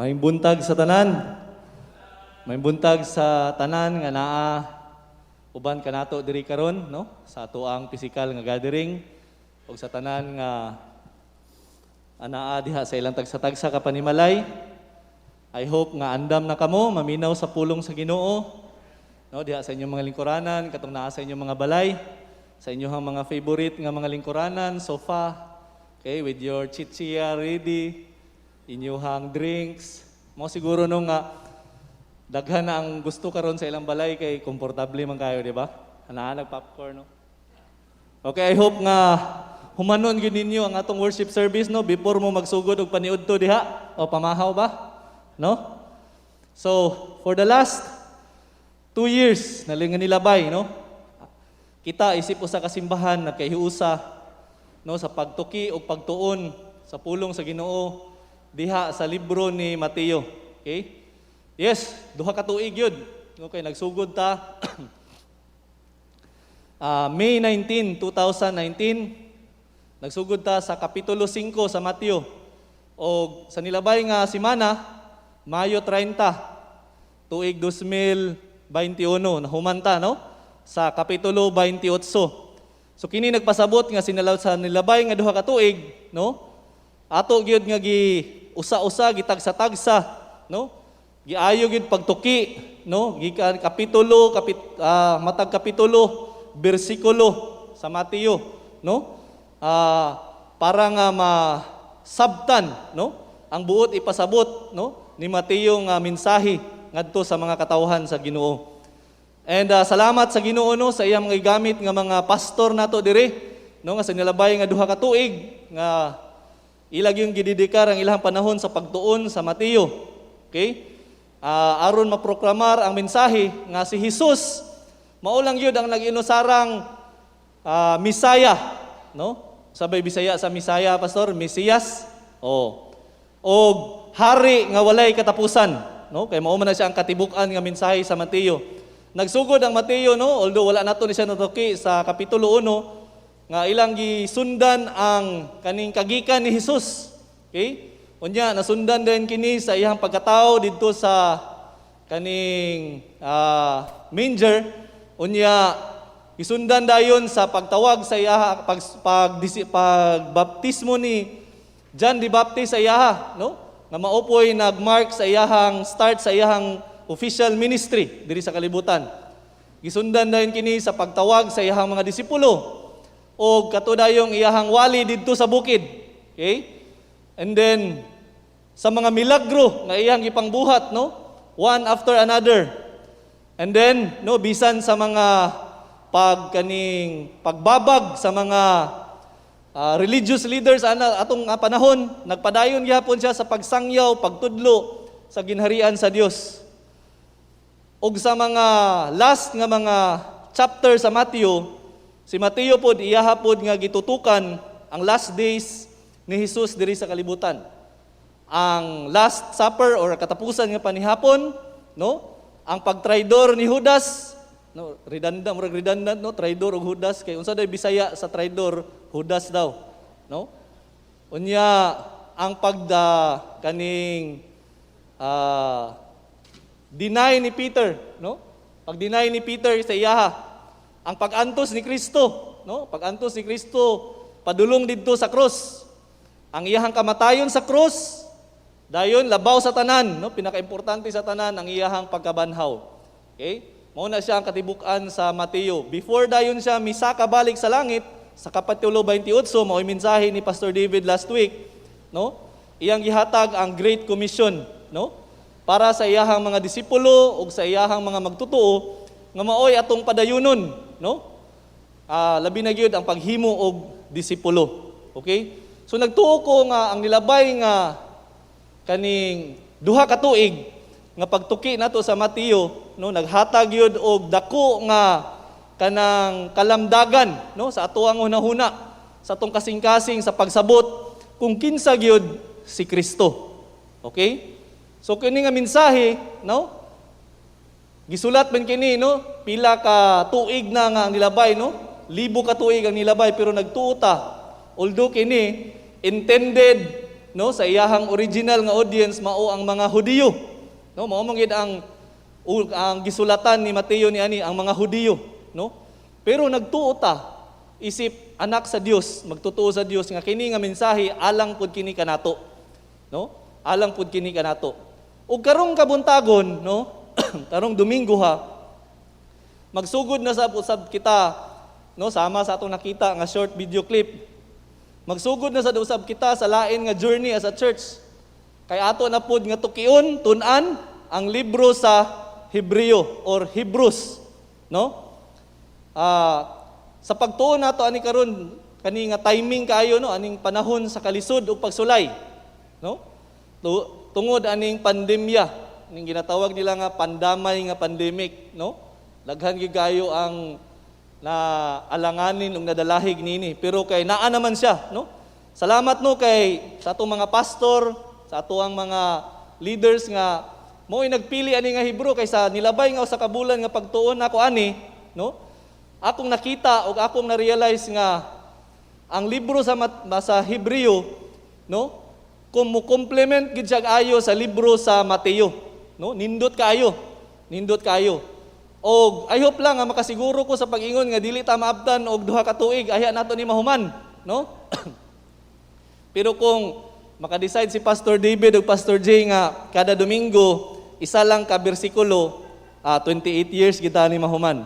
Maayong buntag sa tanan. Maayong buntag sa tanan nga naa uban kanato diri karon, no? Sa ato ang physical nga gathering ug sa tanan nga anaa diha sa ilang tagsa-tagsa ka panimalay. I hope nga andam na kamo maminaw sa pulong sa Ginoo, no? Diha sa inyong mga lingkuranan katong naa sa inyong mga balay, sa inyong mga favorite nga mga lingkuranan, sofa, okay, with your chichia ready, inyuhang drinks. Mo siguro nung nga daghan na ang gusto karon sa ilang balay kay komportable man kayo, di ba? Anaa nag-popcorn, no? Okay, I hope nga humanon gyud ninyo ang atong worship service, no, before mo magsugod og paniudto diha o pamahaw ba, no? So, for the last 2 years nalingan nilabay, no? Kita isip usa ka simbahan nagkahiusa, no, sa pagtuki o pagtuon sa pulong sa Ginoo diha sa libro ni Mateo. Okay? Yes, duha ka tuig yun. Okay, nagsugod ta. May 19, 2019, nagsugod ta sa Kapitulo 5 sa Mateo. O sa nilabay nga simana, Mayo 30, tuig 2021, nahumanta, no? Sa Kapitulo 28. So kini nagpasabot nga sa nilabay nga duha ka tuig, no? Ato gyud nga usa-usa gitagsa-tagsa, no? Giayo gyud pagtuki, no? Gikan kapitulo, matag kapitulo, bersikulo sa Mateo, no? Para nga masabtan, no? Ang buot ipasabot, no? Ni Mateo nga mensahe ngadto sa mga katawhan sa Ginoo. And salamat sa Ginoo, no, sa iyang mga gamit nga mga pastor nato diri, no, nga sa nilabay nga duha ka tuig nga ilag yung gididikar ang ilang panahon sa pagtuon sa Mateo. Okay? Aron maproklamar ang mensahe nga si Jesus maulang yun ang nag-inusarang Misaya, no? Sabay Bisaya sa Misaya, pastor, Mesiyas. O hari nga walay katapusan, no? Kay mao man na siya ang katibuk-an nga mensahe sa Mateo. Nagsugod ang Mateo, no? Although wala nato ni siya natuki sa kapitulo 1, nga ilang gisundan ang kaning kagikan ni Jesus. Okay? Unya nasundan din kini sa iyang pagkatao didto sa kaning manger. Unya gisundan dayon sa pagtawag sa iya pagbaptismo ni John the Baptist sa iya, no? Nga maupoy nagmark sa iyang start sa iyang official ministry diri sa kalibutan. Gisundan dayon kini sa pagtawag sa iyang mga disipulo o katudayong iyahang wali didto sa bukid. Okay? And then sa mga milagro nga iyang gipangbuhat, no? One after another. And then no, bisan sa mga pagbabag sa mga religious leaders atong panahon, nagpadayon gyapon siya sa pagsangyaw, pagtudlo sa ginharian sa Dios. Og sa mga last nga mga chapter sa Mateo, si Mateo pod iyaha pod nga gitutukan ang last days ni Jesus diri sa kalibutan. Ang last supper or katapusan nga panihapon, no? Ang pagtraidor ni Judas, no? Redundant, no? Traidor og Judas kay unsa day Bisaya sa traidor, Judas daw, no? Unya ang deny ni Peter, no? Pag-deny ni Peter sa iyaha, ang pag-antos ni Kristo, no? Pag-antos ni Kristo padulong didto sa krus. Ang iyahang kamatayon sa krus, dayon labaw sa tanan, no? Pinaka-importante sa tanan ang iyahang pagkabanhaw. Okay? Mao na siya ang katibuk-an sa Mateo. Before dayon siya misaka balik sa langit sa Kapitulo 28, mao'y mensahe ni Pastor David last week, no? Iyang gihatag ang Great Commission, no? Para sa iyahang mga disipulo ug sa iyahang mga magtutuo nga maoy atong padayunon, no? Labi na gyud ang paghimo og disipulo. Okay? So nagtuo ko nga ang nilabay nga kaning duha ka tuig nga pagtuki nato sa Mateo, no, naghatag gyud og dako nga kanang kalamdagan, no, sa atoang hunahuna sa atong kasing-kasing sa pagsabot kung kinsa gyud si Kristo. Okay? So kini nga mensahe, no? Gisulat man kini, no? Pila ka tuig na nga ang nilabay, no? 1,000 ka tuig ang nilabay pero nagtuo ta. Although kini intended no, sa iyahang original nga audience mao ang mga Hudiyo. No, mao man gid ang gisulatan ni Mateo niani ang mga Hudiyo, no? Pero nagtuo ta isip anak sa Dios, magtotoo sa Dios nga kini nga mensahe alang pud kini kanato. No? Alang pud kini kanato. Ug karong kabuntagon, no? Karong Domingo ha, magsugod na sa usab kita, no, sama sa atong nakita nga short video clip. Magsugod na sa usab kita sa lain nga journey as a church. Kay ato na pud nga tukion, tun-an ang libro sa Hebreo or Hebrews, no? Sa pagtuon nato ani karon kani nga timing kaayo, no, aning panahon sa kalisod ug pagsulay, no? Tungod aning pandemya, ning ginatawag nila nga pandamay nga pandemic, no? Daghan gyud kayo ang naalanganin ug nadalahig nini, pero kay naa naman siya, no? Salamat no kay sa atong mga pastor, sa atong mga leaders nga mo'y nagpili ani nga Hebrew kaysa nilabay nga sa kabulan nga pagtuon nako ani, no? Akong nakita o akong na-realize nga ang libro sa Hebreo, no? Kung mo complement gid siya ayo sa libro sa Mateo, no? Nindot kaayo. Og I hope lang nga makasiguro ko sa pag-ingon nga dili ta maabtan og duha ka tuig aya nato ni mahuman, no? Pero kung maka-decide si Pastor David ug Pastor Jay nga kada Domingo isa lang ka bersikulo, 28 years kita ni mahuman.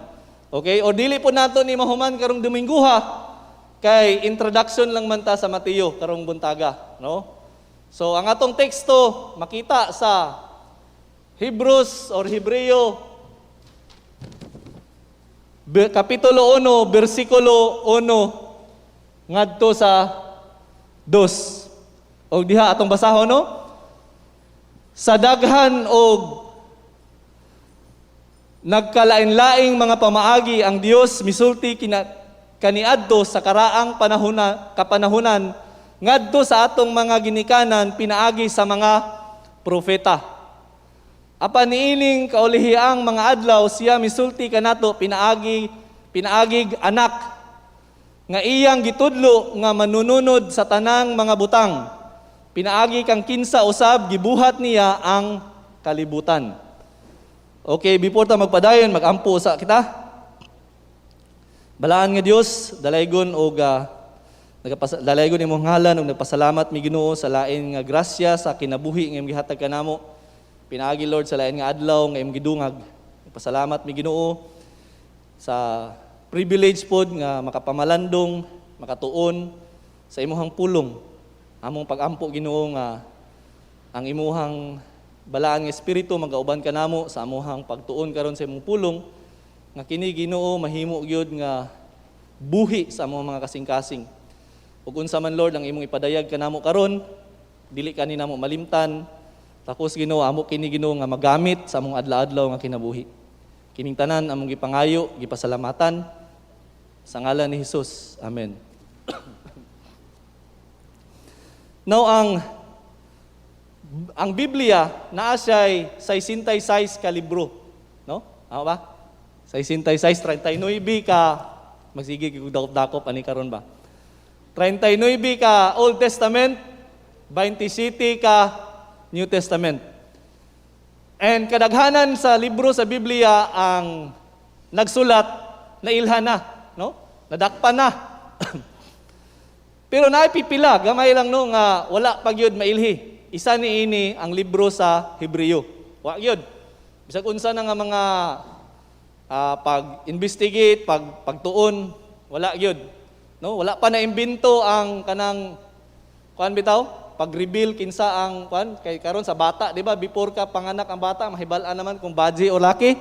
Okay? O dili po nato ni mahuman karong Domingo ha. Kay introduction lang man ta sa Mateo karong buntaga, no? So ang atong teksto makita sa Hebrews or Hebreo kapitulo 1 bersikulo 1 ngadto sa 2. Og diha atong basahon, no? Sa daghan og nagkalain-laing mga pamaagi ang Dios misulti kaniadto sa karaang kapanahunan ngadto sa atong mga ginikanan pinaagi sa mga propeta. Apan niining kaulihiang mga adlaw siya misulti kanato pinaagig anak nga iyang gitudlo nga manununod sa tanang mga butang. Pinaagi kang kinsa usab gibuhat niya ang kalibutan. Okay, before ta magpadayon, magampo sa kita. Balaan nga Dios, dalaygon og dalaygon imong ngalan ug nagpasalamat mi Ginoo sa lain nga grasya sa kinabuhi nga imong gihatag kanamo. Pinaagi Lord sa lain nga adlaw nga imong gidungag. Nagpasalamat mi Ginoo sa privilege pod nga makapamalandong, makatuon sa imong pulong. Among pagampo Ginoo nga ang imuhang balaan nga espiritu magauban kanamo sa amuhang pagtuon karon sa imong pulong nga kini Ginoo mahimo gyud nga buhi sa among mga kasing-kasing. Ug unsa man Lord ang imong ipadayag kanamo karon, dili kani namo malimtan. Takos Ginoo amo kini Ginoo nga magamit sa among adlaw-adlaw nga kinabuhi. Kining tanan among gipangayo, gipasalamatan sa ngalan ni Hesus. Amen. Now ang Biblia naa siya'y 66 ka libro, no? Ano ba? 66, 39 ka magsige kig dakop ani karon ba? 39 ka Old Testament, 27 ka New Testament. And kadaghanan sa libro sa Biblia ang nagsulat na ilhan na, no? Nadakpan na. Pero naipipila, gamay lang no nga wala pa gyud mailhi. Isa niini ang libro sa Hebreo. Wa gyud. Bisag unsa na nga mga pag-investigate, pagtuon, wala gyud. No, wala pa na imbento ang kanang kuan bitaw, pag-reveal kinsa ang kuan kay karon sa bata, di ba? Before ka panganak ang bata, mahibal-an naman kung baji o laki.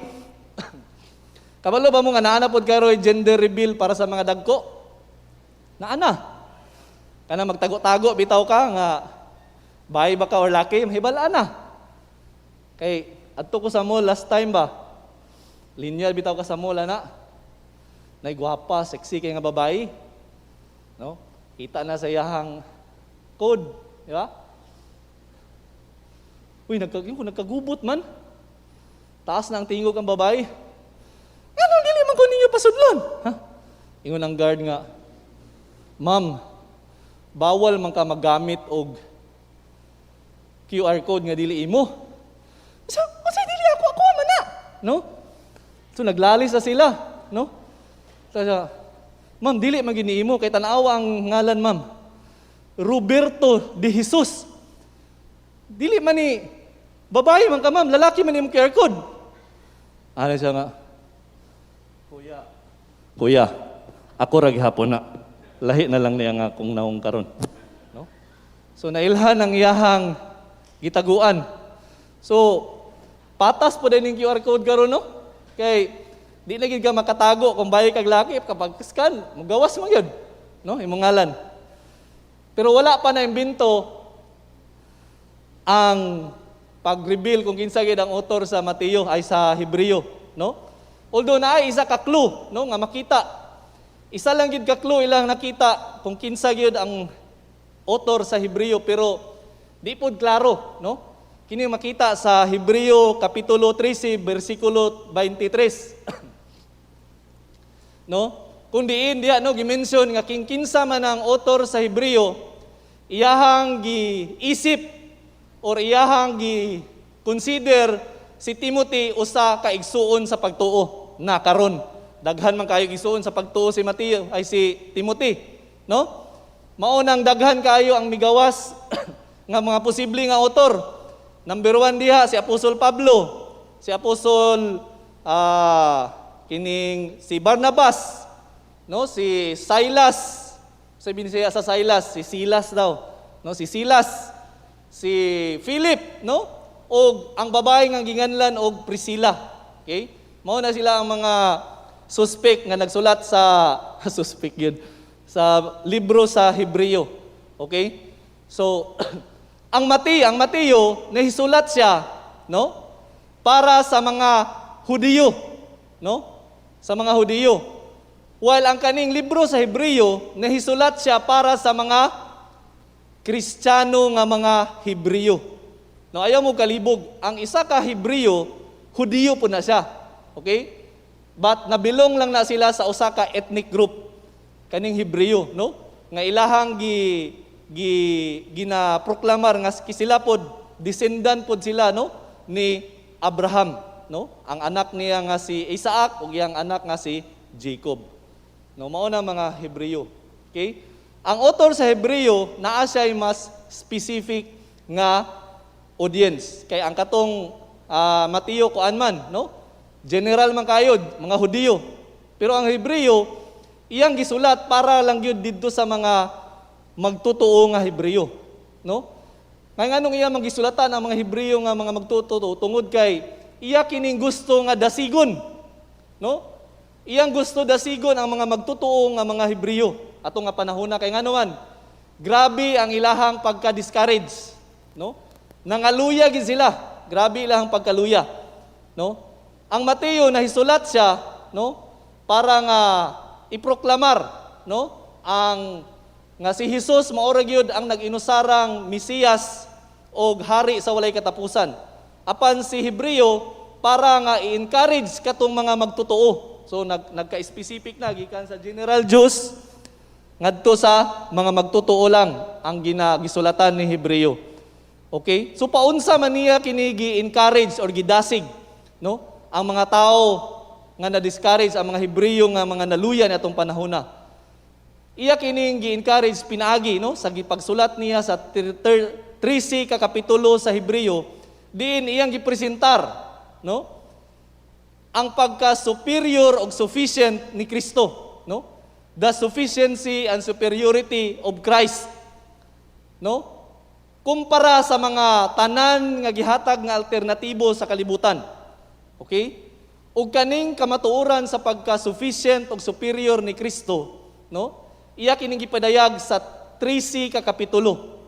Kabalo ba mo nga naana pod karon gender reveal para sa mga dagko? Naana. Kana magtago-tago bitaw ka nga bahay ba ka or laki, mahibalaan na. Kay adto ko sa mall last time ba? Linyal bitaw ka sa mall ana. Nay gwapa, sexy kay nga babae. No? Kita na sa iyahang code, di ba? Uy, nagkagubot man. Taas na ang tingog ang babae. Ano dili man ko ninyo pasudlon? Ha? Ingon ang guard nga, "Ma'am, bawal man ka maggamit og QR code nga dili imo. So, unsay dili ako man na, no? So naglalis na sila, no? So, ma'am, dili man gid imo kay tan-awa ang ngalan, ma'am. Roberto de Jesus. Dili man ni babae man ka, ma'am, lalaki man imong QR code. Ano siya nga? Kuya, ako ra gihapon na. Lahi na lang niya nga kung naong karon. No? So nailhan ang iyahang gitaguan. So patas po din yung QR code karon, no? Kay di na gid ka makatago kung bayi kag laki kapag scan, magawas mo gyud, no? Imong ngalan. Pero wala pa na imbento ang pag-reveal kung kinsa gid ang author sa Mateo ay sa Hebreo, no? Although naay isa ka clue, no, nga makita. Isa lang gid ka clue ilang nakita kung kinsa gyud ang author sa Hebreo, pero di pod klaro, no? Kini makita sa Hebreo kapitulo 13 bersikulo 23. No? Kung diin diha no gi-mention nga kinsa man ang author sa Hebreo, iyahang gi-isip or iyahang gi-consider si Timothy usa ka igsuon sa pagtuo na karon. Daghan man kayo igsuon sa pagtuo si Mateo ay si Timothy, no? Mao nang daghan kayo ang migawas nga mga posible nga author. Number 1 diha si Apostol Pablo, si Apostol kining si Barnabas, no, si Silas. Sabihin siya sa Silas, si Silas daw, no, si Silas, si Philip, no, og ang babae nga ginganlan og Priscilla. Okay? Mao na sila ang mga suspect nga nagsulat sa suspect yun sa libro sa Hebreo. Okay? So ang Mateo nahisulat siya, no, para sa mga Hudiyo, no? Sa mga Hudiyo. While ang kaning libro sa Hebreo nahisulat siya para sa mga Kristiyano nga mga Hebreo. No, ayaw mo kalibog, ang isa ka Hebreo, Hudiyo po na siya. Okay? But nabilong lang na sila sa usa ka ethnic group kaning Hebreo, no? Nga ilahang ginaproklamar nga sila pod descendant pod sila, no, ni Abraham, no? Ang anak niya nga si Isaac ug iyang anak nga si Jacob. No, mao na mga Hebreo. Okay? Ang author sa Hebreo naa siya mas specific nga audience. Kay ang katong Mateo kuan man, no? General man kayod, mga Hudiyo. Pero ang Hebreo, iyang gisulat para lang yun dito sa mga magtutuo nga Hebreo, no? Ngay nganong iya magisulatan ang mga Hebreo nga mga magtutuo tungod kay iya kining gusto nga dasigon, no? Iyang gusto dasigon ang mga magtutuo nga mga Hebreo ato nga panahona kay nganuman. Grabe ang ilahang pagka-discourage, no? Nangaluya gid sila. Grabe ilahang pagkaluya, no? Ang Mateo nahisulat siya, no, para nga iproklamar, no, ang nga si Jesus mao ra gyud ang nag-inusarang Mesiyas o hari sa walay katapusan. Apan si Hebreo para nga i-encourage katong mga magtutuo. So nagka-specific na gikan sa general Jews ngadto sa mga magtutuo lang ang ginagisulatan ni Hebreo. Okay? So paunsa man niya kini gi-encourage or gidasig, no? Ang mga tao nga na-discourage ang mga Hebreo nga mga naluya ni atong panahona. Iya kining gi-encourage pinaagi, no, sa gipagsulat niya sa 13 ka kapitulo sa Hebreo, diin iyang gipresentar, no, ang pagka-superior o sufficient ni Kristo, no? The sufficiency and superiority of Christ, no? Kumpara sa mga tanan nga gihatag nga alternatibo sa kalibutan. Okay? Ug kaning kamatuoran sa pagka-sufficient o superior ni Kristo, no? Iya kining gipadayag sa 13 ka kapitulo.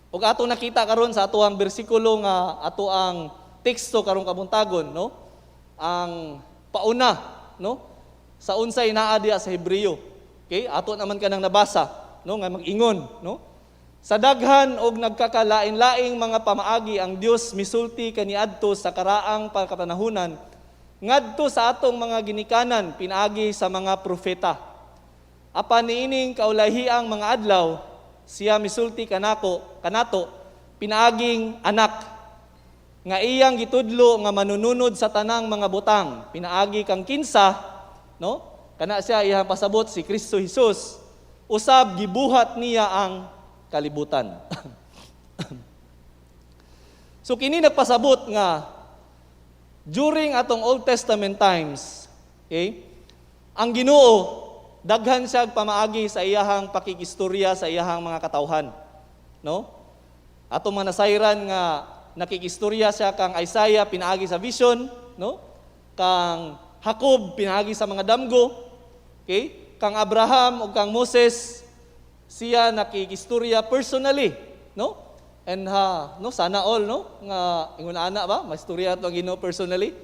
Ug ato nakita karon sa ato ang bersikulo nga ato ang teksto karong kabuntagon, no? Ang pauna, no? Sa unsay naa diha sa Hebreo. Okay? Ato naman kanang nabasa, no, nga mag-ingon, no? Sa daghan og nagkakalain-laing mga pamaagi ang Dios misulti kaniadto sa karaang pagkapanahunan ngadto sa atong mga ginikanan pinaagi sa mga propeta. Apan niining kaulahiang mga adlaw siya misulti kanato pinaaging anak nga iyang gitudlo nga manununod sa tanang mga butang. Pinaagi kang kinsa, no? Kana siya iyang pasabot si Kristo Jesus. Usab gibuhat niya ang kalibutan. So kini nagpasabot nga during atong Old Testament times, okay? Ang Ginoo daghan siya pamaagi sa iyahang pakikistorya sa iyahang mga katawhan, no? Atong mga nasayran nga nakikistorya siya kang Isaiah pinaagi sa vision, no? Kang Jacob pinaagi sa mga damgo, okay? Kang Abraham o kang Moses siya nakikistorya personally, no? And no sana all, no? Nga ingon ana ba maistorya ato ang Ginoo personally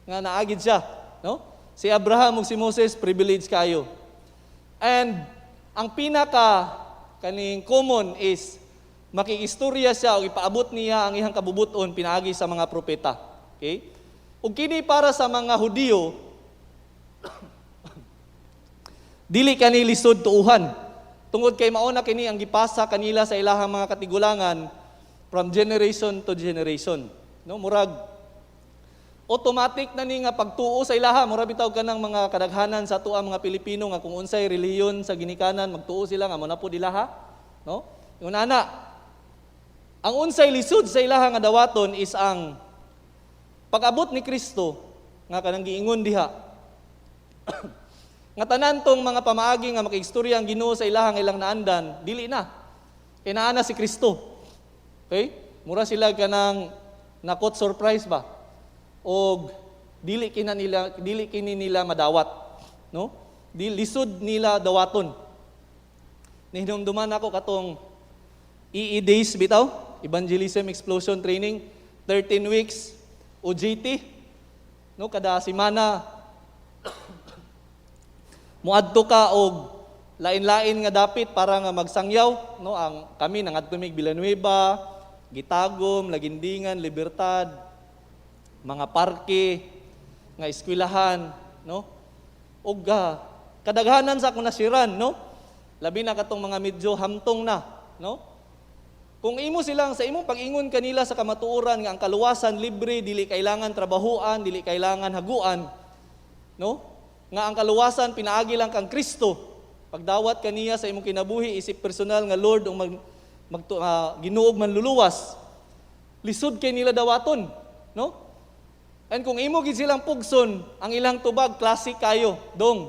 nga naagid siya, no? Si Abraham ug si Moses privileged kayo. And ang pinaka kaning common is makikistorya siya o ipaabot niya ang ihang kabubuton pinaagi sa mga propeta. Okay? Ug kini para sa mga Hudiyo dili kani lisod tuuhan. Tungod kay mauna kini ang gipasa kanila sa ilahang mga katigulangan from generation to generation. No, murag automatic na ni nga pagtuo sa ilaha, mura bitaw ka ng mga kadaghanan sa tuwa mga Pilipino nga kung unsay reliyon sa ginikanan, magtuo sila nga muna po dilaha. No? Yung ana, ang unsay lisod sa ilaha nga dawaton is ang pag-abot ni Kristo nga kanang giingon diha. Nga tanan tong mga pamaagi nga makikistorya ang Ginoo sa ilaha nga ilang naandan, dili na. Kinaana si Kristo. Okay? Mura sila kanang nakot surprise ba? O dili kini nila madawat, no? Lisod nila dawaton. Nihinumduman ako katong EE days bitaw, Evangelism Explosion Training, 13 weeks OJT, no? Kada semana muadto ka og lain-lain nga dapit para nga magsangyaw, no? Ang kami nangadto mig Villanueva, Gitagom, Lagindingan, Libertad, mga parke, nga eskwelahan, no? Ug kadaghanan sa akong nasiran, no? Labi na katong mga medyo hamtong na, no? Kung imo silang sa imong pag-ingon kanila sa kamatuoran nga ang kaluwasan libre, dili kailangan trabahuan, dili kailangan haguan, no? Nga ang kaluwasan pinaagi lang kang Kristo. Pagdawat kaniya sa imong kinabuhi isip personal nga Lord ug Ginoo manluluwas. Lisod kay nila dawaton, no? And kung imo gid silang pugson, ang ilang tubag classic kayo, dong.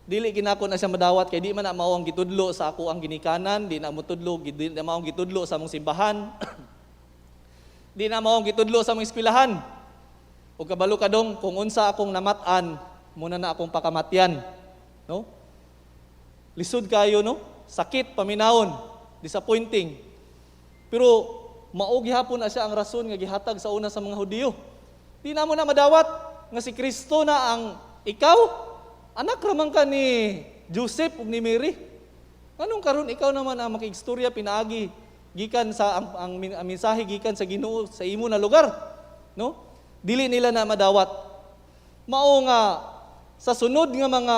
Dili ginako na siya madawat kay di man na mao ang gitudlo sa ako ang ginikanan, di na mo tudlo, di na mao ang gitudlo sa among simbahan. Di na mao ang gitudlo sa among eskwelahan. Ug kabalo ka dong kung unsa akong namatan, muna na akong pakamatyan, no? Lisod kayo, no? Sakit paminawon, disappointing. Pero mao gihapon na siya ang rason nga gihatag sa una sa mga Hudiyo. Di na mo na madawat nga si Kristo na ang ikaw, anak ramang ka ni Joseph ug ni Mary. Anong karon ikaw naman ang makiistorya pinaagi gikan sa ang mensahe gikan sa Ginoo sa imo na lugar, no? Dili nila na madawat. Mao nga sa sunod nga mga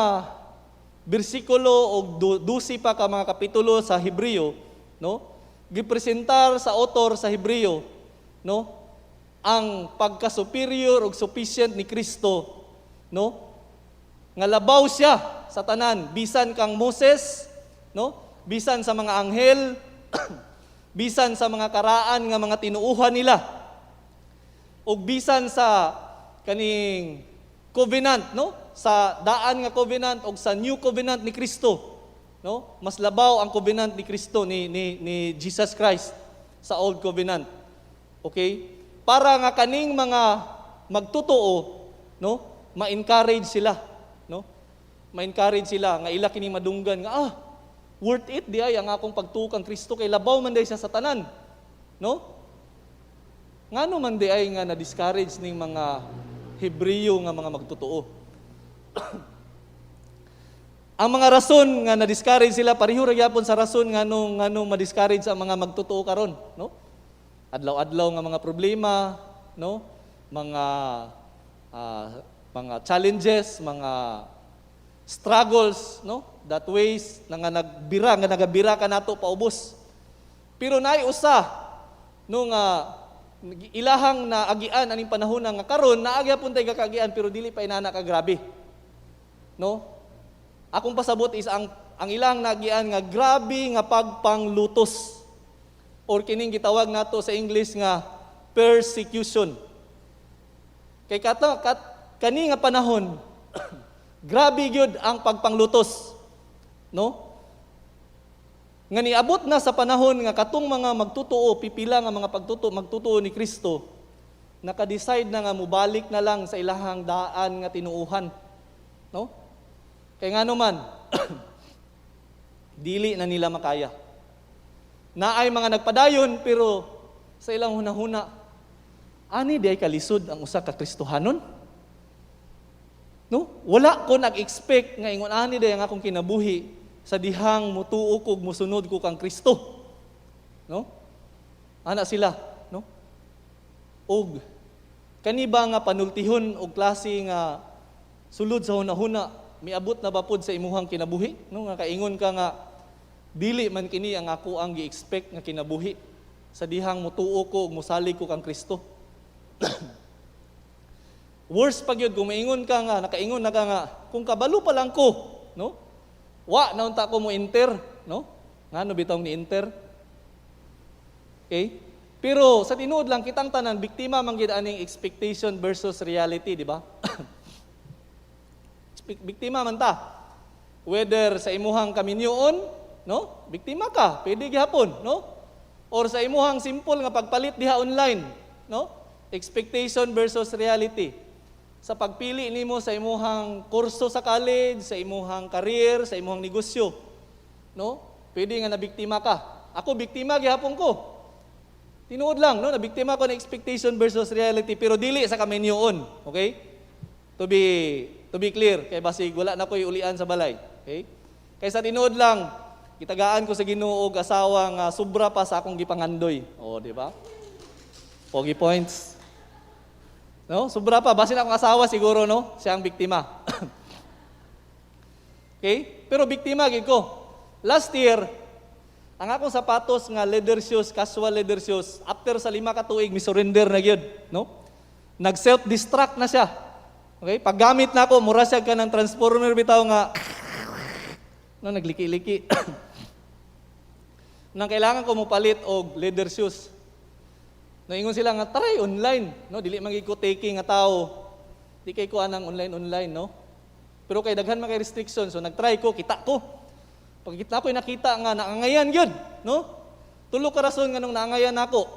bersikulo o 12 pa ka mga kapitulo sa Hebreo, no? Gipresentar sa author sa Hebreo, no? Ang pagka-superior o sufficient ni Kristo, no? Nga labaw siya sa tanan, bisan kang Moses, no? Bisan sa mga anghel, bisan sa mga karaan nga mga tinuuhan nila, o bisan sa kaning covenant, no? Sa daan nga covenant o sa new covenant ni Kristo, no? Mas labaw ang covenant ni Kristo ni Jesus Christ sa old covenant. Okay? Para nga kaning mga magtotoo, no, ma-encourage sila, no? Ma-encourage sila nga ila kining madunggan nga worth it di ay ang akong pagtukang Kristo kay labaw man day siya sa tanan, no? Ngano man di ay nga na-discourage ning mga Hebreo nga mga magtotoo. Ang mga rason nga na-discourage sila pareho ra gyapon sa rason nganong ma-discourage ang mga magtotoo karon, no? Adlaw-adlaw nga mga problema, no? Mga challenges, mga struggles, no? That ways nga nagabira ka nato paubos. Pero naay usa nung ilahang na agian aning panahon nga karon naagya pun tay kakagian pero dili pa inana ka grabe. No? Akong pasabot is ang ilang nagian nga grabe nga pagpanglutos or kining gitawag nato sa English nga persecution. Kay kani nga panahon grabe gyud ang pagpanglutos. No? Nga niabot na sa panahon nga katong mga magtutuo, pipila nga mga magtutuo ni Kristo, naka-decide na nga mubalik na lang sa ilahang daan nga tinuuhan. No? Kaya nga naman, dili na nila makaya. Naay mga nagpadayon, pero sa ilang hunahuna, ani di ay kalisod ang usa ka Kristohanon? No? Wala ko nag-expect nga ingon ani di ang akong kinabuhi sa dihang mutuo kog musunod ko kang Kristo. No? Ana sila, no? Og kani ba nga panultihon og klase nga sulod sa hunahuna miabot na ba pod sa imuhang kinabuhi? No, nga kaingon ka nga dili man kini ang ako ang gi-expect nga kinabuhi sa dihang mutuo ko ug mosalig ko kang Kristo. Worse pag yun, kung maingon ka nga, nakaingon na ka nga, kung kabalo pa lang ko, no? Wa, naunta ko mo enter, no? Nga, no bitong ni enter? Okay? Pero sa tinuod lang, kitang tanan, biktima manggid aning expectation versus reality, di ba? Biktima man ta. Whether sa imuhang kaminyoon, no? Biktima ka, pwede gihapon, no? Or sa imuhang simple nga pagpalit diha online, no? Expectation versus reality. Sa pagpili nimo sa imuhang kurso sa college, sa imuhang career, sa imuhang negosyo, no? Pwede nga nabiktima ka. Ako biktima gihapon ko. Tinuod lang, no? Nabiktima ko ng expectation versus reality, pero dili sa kaminyoon, okay? To be clear, kay basig wala na ko'y ulian sa balay, okay? Kay sa tinuod lang, gitagaan ko sa Ginoo og asawa nga sobra pa sa akong gipangandoy. O, di ba? Pogi points. No? Sobra pa, basin akong asawa siguro, no? Siya ang biktima. Okay? Pero biktima gid ko. Last year, ang akong sapatos nga leather shoes, casual leather shoes, after sa 5 ka tuig mi-surrender na gyud, no? Nag-self-destruct na siya. Okay? Paggamit na ako, mura siya ka ng transformer bitaw nga no, nagliki-liki. Nang kailangan ko mo palit og leather shoes. Naingon sila nga try online, no? Dili man gyud ko taking nga tao. Di kay ko anang online, no? Pero kay daghan man kay restriction, so nagtry ko, kita ko. Pagkita ko nakita nga naangayan gyud, no? Tulo ka rason nga nung naangayan nako.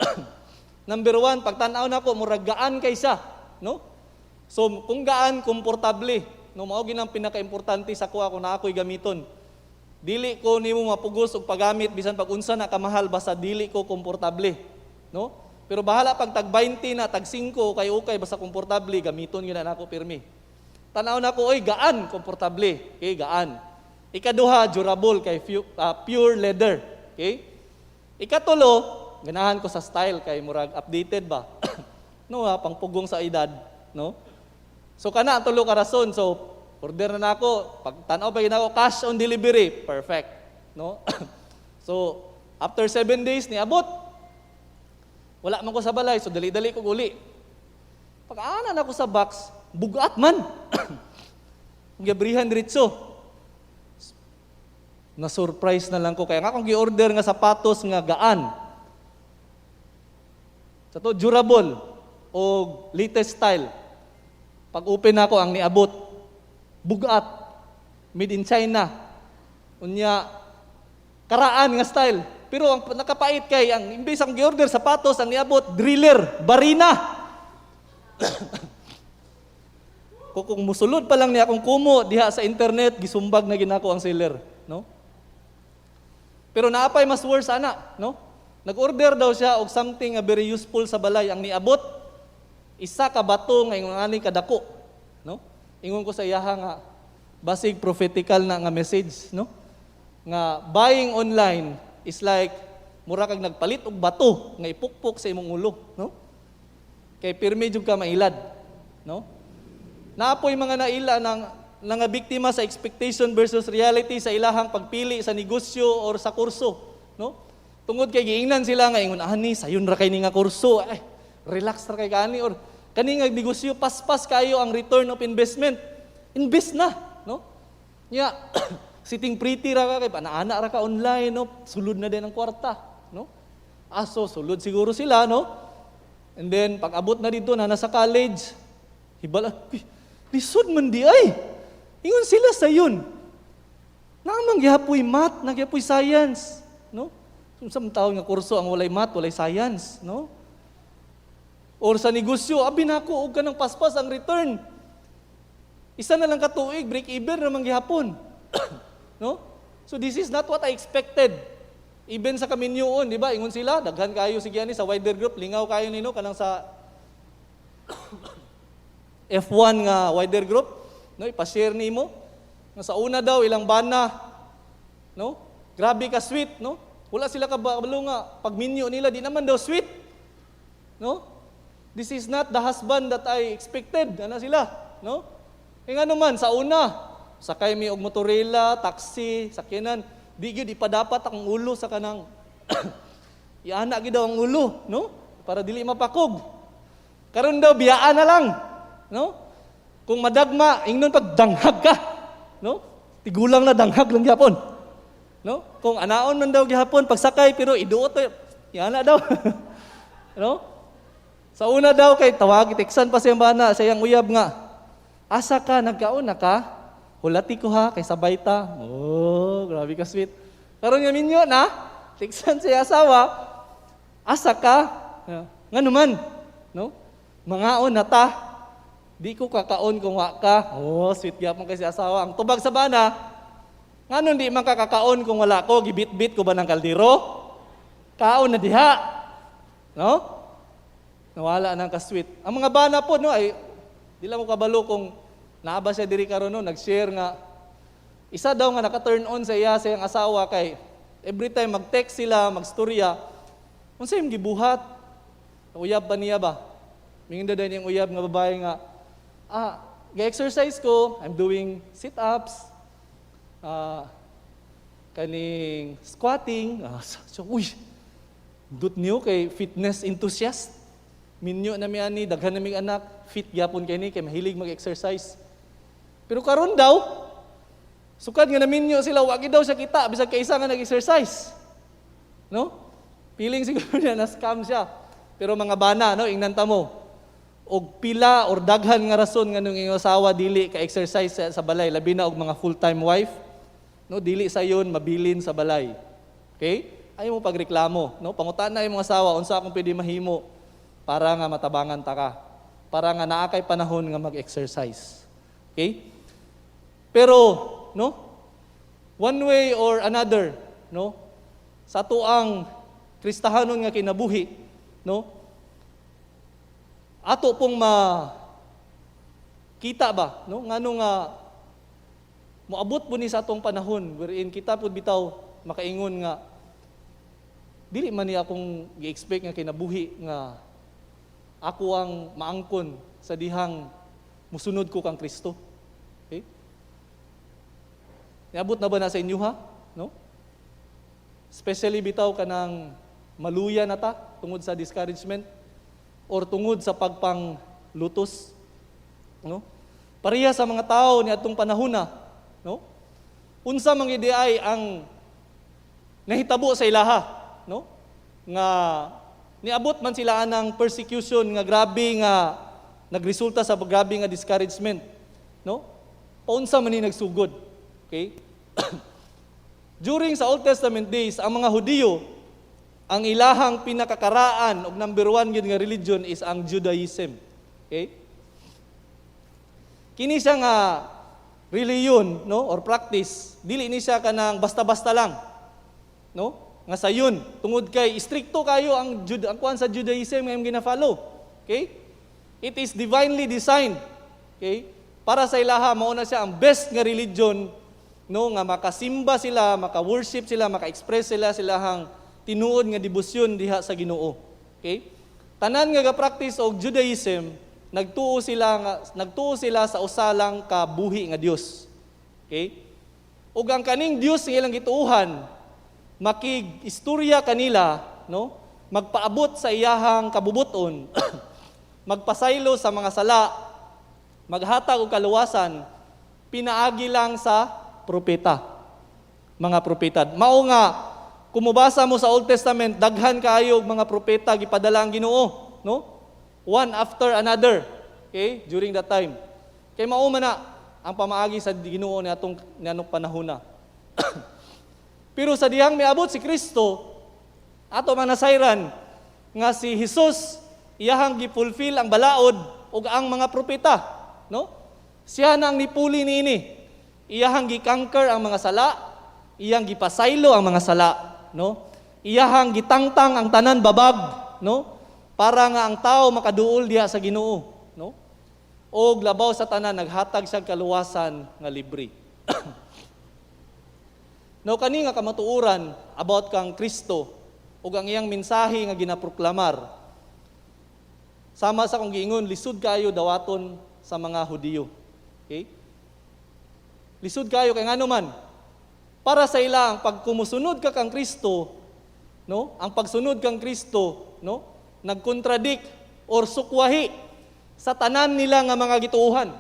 Number 1, pagtan-aw nako murag gaan kay siya, no? So kung gaan, komportable, no? Mao ginang pinaka-importante sa kuha kung na ako'y gamiton. Dili ko nimo mapugos og paggamit bisan pag unsa na kamahal basta dili ko komportable, no? Pero bahala pag tag 20 na, tag 5, kay basta komportable, gamiton yun na ako pirmi. Tanaw na ko, oy, gaan, komportable. Okay, gaan. Ikaduha, durable, kay pure leather. Okay? Ikatulo, ganahan ko sa style, kay murag updated ba? No, pangpugong sa edad. No? So, kana, ang tulo ka rason. So, order na ako. Pag tanaw pa ako, cash on delivery. Perfect. No? So, after 7 days, niabot. Wala man ko sa balay, so dali-dali ko uli. Pag-aanan ako sa box, bugat man. Gabrihan diretso. Na-surprise na lang ko. Kaya nga akong gi-order nga sapatos nga gaan. Sa to, durable o latest style. Pag-open ako, ang niabot, bugat. Made in China. Unya, karaan nga style. Pero ang nakapait kay, ang imbes ang gi-order sapatos, ang niabot, driller, barina. Kung musulod pa lang niya akong kumo diha sa internet, gisumbag na ginako ang seller, no? Pero naapay mas worse ana, no? Nag-order daw siya og something nga very useful sa balay, ang niabot isa ka bato nga ingon ani kadako, no? Ingon ko sa iyaha nga basig prophetical na nga message, no? Nga buying online is like mura kag nagpalit og bato nga ipukpok sa imong ulo, no? Kay pirmi jud ka mailad, no? Naapoy mga naila ng biktima sa expectation versus reality sa ilahang pagpili sa negosyo or sa kurso, no? Tungod kay giingnan sila nga ingon ani sayon ra kay ni nga kurso. Ay, relax ra kay kani or kani nga negosyo paspas kayo ang return of investment. Invest na, no? Nya sitting pretty ra ka kay panaana ra ka online, no? Sulod na din ang kwarta, no? Aso sulod siguro sila, no? And then pag abot na dito na nasa college, hibala, lisod man di ay. Ingon sila sayon. Namang gihapoy math, nagyapoy science, no? Sa taon nga kurso ang walay math, walay science, no? Or sa negosyo, abi nako og kanang paspas ang return. Isa na lang katuig, break even namang gihapon. No? So this is not what I expected. Even sa kaminyoon, di ba? Ingon sila, daghan kayo sige ani sa wider group, lingaw kayo nino kanang sa F1 nga wider group, no? Ipa-share nimo. Nga sa una daw ilang bana, no? Grabe ka sweet, no? Wala sila kabalo nga pagminyo nila di naman daw sweet. No? This is not the husband that I expected. Ana sila, no? E nga naman sa una, sakay mi og motorela, taxi, sakyanan, di gyud ipadapat ang ulo sa kanang iana gyud daw ang ulo, no? Para dili mapakog. Karon daw biyaan na lang, no? Kung madagma, ingnon pag danghag ka, no? Tigulang na danghag lang gyapon. No? Kung anaon man daw gihapon pagsakay pero iduot iana daw. No? Sa una daw kay tawag teksan pa siyang bana sa iyang uyab nga. Asa ka nagkaon na ka? Hulati ko ha kay sabay ta. Oh, grabe ka sweet. Karon nga minyo na teksan siya asawa. Asa ka? Ngano man, no? Mangaon na ta. Di ko kakaon kung wa ka. Oh, sweet gyapon kay si asawa. Ang tubag sa bana, ngano di man kakakaon kung wala ko, gibit-bit ko ba ng kaldero? Kaon na diha. No? Nawala nang ka-sweet. Ang mga bana po, no, ay, di lang mo kabalo kung naaba siya diri karon no, nag-share nga. Isa daw nga naka-turn on sa iya, sa iyang asawa, kay every time mag-text sila, mag-storya, kung sa'yo gibuhat, uyab ba niya ba? Minginda din yung uyab nga babae nga, ga-exercise ko, I'm doing sit-ups, kaning squatting, so, uy, dut niyo kay fitness enthusiast. Minyo na mi ani, daghan na mi anak, fit gyapon kay ni, kay mahilig mag-exercise. Pero karon daw, sukad nga na minyo sila, wagi daw siya kita, bisag kaisa nga nag-exercise. No? Feeling siguro niya, na-scam siya. Pero mga bana, no, ingnan ta mo, og pila or daghan nga rason nga nung iyong asawa dili ka exercise sa balay, labi na og mga full-time wife. No, dili sayon mabilin sa balay. Okay? Ayaw mo pagreklamo, no? Pangutan na imong asawa unsa akong pwede mahimo para nga matabangan ta ka. Para nga naa kay panahon nga mag-exercise. Okay? Pero, no? One way or another, no? Sa tuang Kristahanon nga kinabuhi, no? Ato pong kita ba, no? Ngano nga moabot po ni sa atong panahon wherein kita pud bitaw makaingon nga dili man ni akong gi-expect nga kinabuhi nga ako ang maangkon sa dihang musunod ko kang Kristo. Okay? Niabot na ba na sa inyo ha? No? Especially bitaw kanang maluya na ta tungod sa discouragement or tungod sa pagpang lutos. No? Pareha sa mga tao ni atong panahon na, no? Unsa man gid ay ang nahitabo sa ilaha, no? Nga niabot man sila anang persecution nga grabe nga nagresulta sa grabe nga discouragement, no? Paunsa man ni nagsugod. Okay? During sa Old Testament days, ang mga Hudiyo, ang ilahang pinakakaraan og number one gyud nga religion is ang Judaism. Okay? Kini siya nga reliyon, no, or practice, dili ni siya kanang basta-basta lang, no? Nga sayon, tungod kay stricto kayo ang kuan sa Judaism nga imong gina-follow. Okay? It is divinely designed. Okay? Para sa ilaha mao na siya ang best nga religion, no, nga makasimba sila, maka-worship sila, maka-express sila silahang tinuod nga debosyon diha sa Ginoo. Okay? Tanan nga ga-practice og Judaism, nagtuo sila sa usalang kabuhi nga Dios. Okay? Ug ang kaning Dios nga ilang gituuhan makig-istorya kanila, no? Magpaabot sa iyahang kabubuton, magpasaylo sa mga sala, maghatag og kaluwasan, pinaagi lang sa propeta. Mga propeta. Mao nga, kumubasa mo sa Old Testament, daghan kaayo mga propeta gipadala ang Ginoo, no? One after another. Okay? During that time. Kay mao man na ang pamaagi sa Ginoo ni atong panahon na. Pero sa dihang miabot si Kristo, ato manasayran nga si Jesus iyahang gifulfill ang balaod ug ang mga propeta, no? Siya nang nipuli niini. Iyahang gikanker ang mga sala, iyang gipasaylo ang mga sala, no? Iyahang gitangtang ang tanan babag, no? Para nga ang tao makaduol diha sa Ginoo, no? Og labaw sa tanan naghatag siya kaluwasan nga libre. No, kani nga kamatuoran about kang Kristo ug ang iyang mensahe nga ginaproklamar. Sama sa kung giingon, lisod kayo dawaton sa mga Hudiyo. Okay? Lisod kayo kay ngano man para sa ila ang pagkumusunod ka kang Kristo, no? Ang pagsunod kang Kristo, no? Nagkontradict or sukwahi sa tanan nila nga mga gituuhan.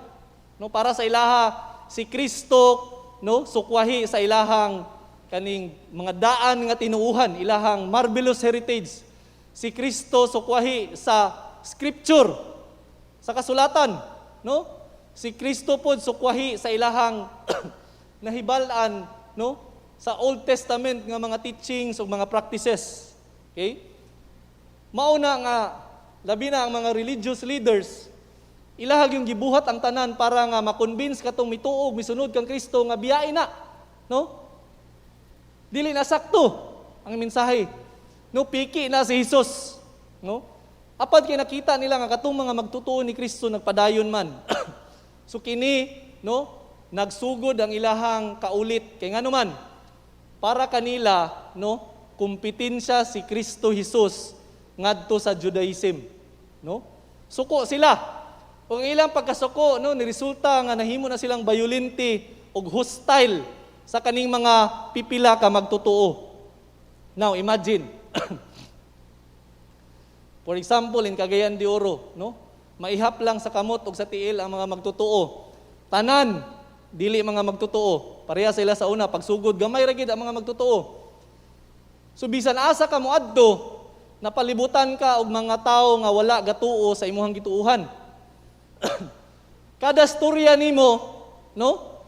No, para sa ilaha si Kristo, no, sukwahi sa ilahang kaning mga daan nga tinuuhan, ilahang marvelous heritage. Si Kristo sukwahi sa scripture, sa kasulatan, no? Si Kristo pod sukwahi sa ilahang nahibal-an, no, sa Old Testament nga mga teachings ug mga practices. Okay? Mauna nga labi na ang mga religious leaders, ilahag yung gibuhat ang tanan para nga ma-convince katong mituog misunod kang Kristo nga biyain na, no? Dili na sakto ang mensahe. No, piki na si Jesus, no? Apad kay nakita nila nga katong mga magtutuo ni Kristo nagpadayon man. So kini, no, nagsugod ang ilahang kaulit kay ngano man para kanila, no, kompetensya si Kristo Jesus ngadto sa Judaism, no? Suko sila. Kung ilang pagkasuko, no, niresulta nga nahimo na silang violente ug hostile sa kaning mga pipila ka magtutuo. Now, imagine. For example, in Cagayan de Oro, no? Maihap lang sa kamot ug sa tiil ang mga magtutuo. Tanan, dili mga magtutuo. Pareha sila sa una, pagsugod, gamay ra gid ang mga magtutuo. So, bisan asa ka moadto, napalibutan ka og mga tao nga wala gatuo sa imuhang gituuhan. Kada storya nimo, no?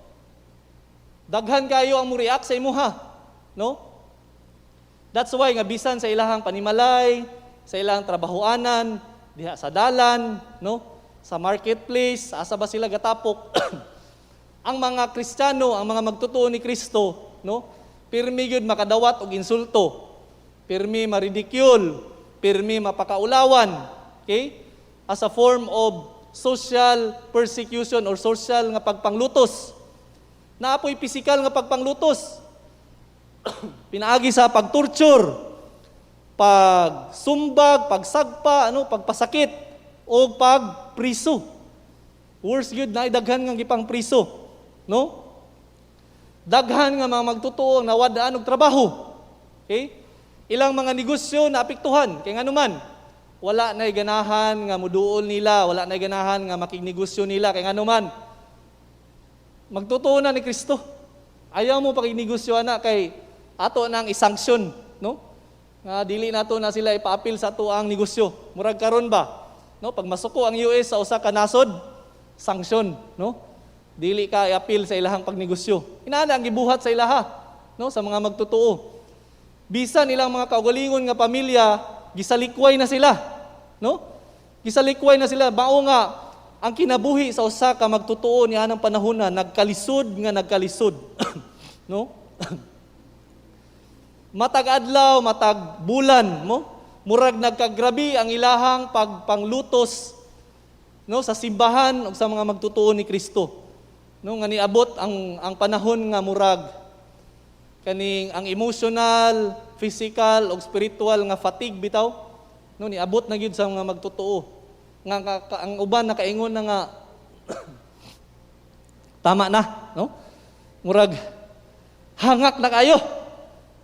Daghan kayo ang muriak sa imuha, no? That's why nga bisan sa ilahang panimalay, sa ilahang trabahoanan, diha sa dalan, no? Sa marketplace, asa ba sila gatapok? Ang mga Kristiyano, ang mga magtutuo ni Kristo, no? Pirmi gyud makadawat og insulto. Pirmi maridicule, pirmi mapakaulawan, okay? As a form of social persecution or social nga pagpanglutos. Naapoy physical nga pagpanglutos. Pinaagi sa pagtorture, pagsumbag, pagsagpa, ano, pagpasakit o pagpriso. Worse gyud na daghan nga gipang priso, no? Daghan nga mga magtutuo nawadaan og trabaho. Okay? Ilang mga negosyo na apektuhan kay nganuman wala na ganahan nga muduol nila, wala na ganahan nga makignegosyo nila kay nganuman magtutuo na ni Kristo. Ayaw mo pakignegosyo ana kay ato nang isanksyon, no? Nga dili nato na sila ipaapil sa ato ang negosyo. Murag karon ba, no? Pag masuko ang US sa usa ka nasod, sanksyon, no? Dili ka i-apil sa ilahang pagnegosyo. Inaana ang gibuhat sa ilaha, no? Sa mga magtutuo. Bisan ilang mga kaugalingon nga pamilya, gisalikway na sila, no? Gisalikway na sila. Mao nga ang kinabuhi sa usa ka magtutuo niya ng panahon na nagkalisod, no? Matag adlaw, matag bulan, mo? Murag nagkagrabi ang ilahang pagpanglutos, no, sa simbahan ug sa mga magtutuo ni Kristo. No, nga niabot ang panahon nga murag kaning ang emotional, physical ug spiritual nga fatigue bitaw, no, niabot na gyud sa mga magtutuo. Nga ang uban nakaingon na nga tama na, no? Murag hangak na kayo.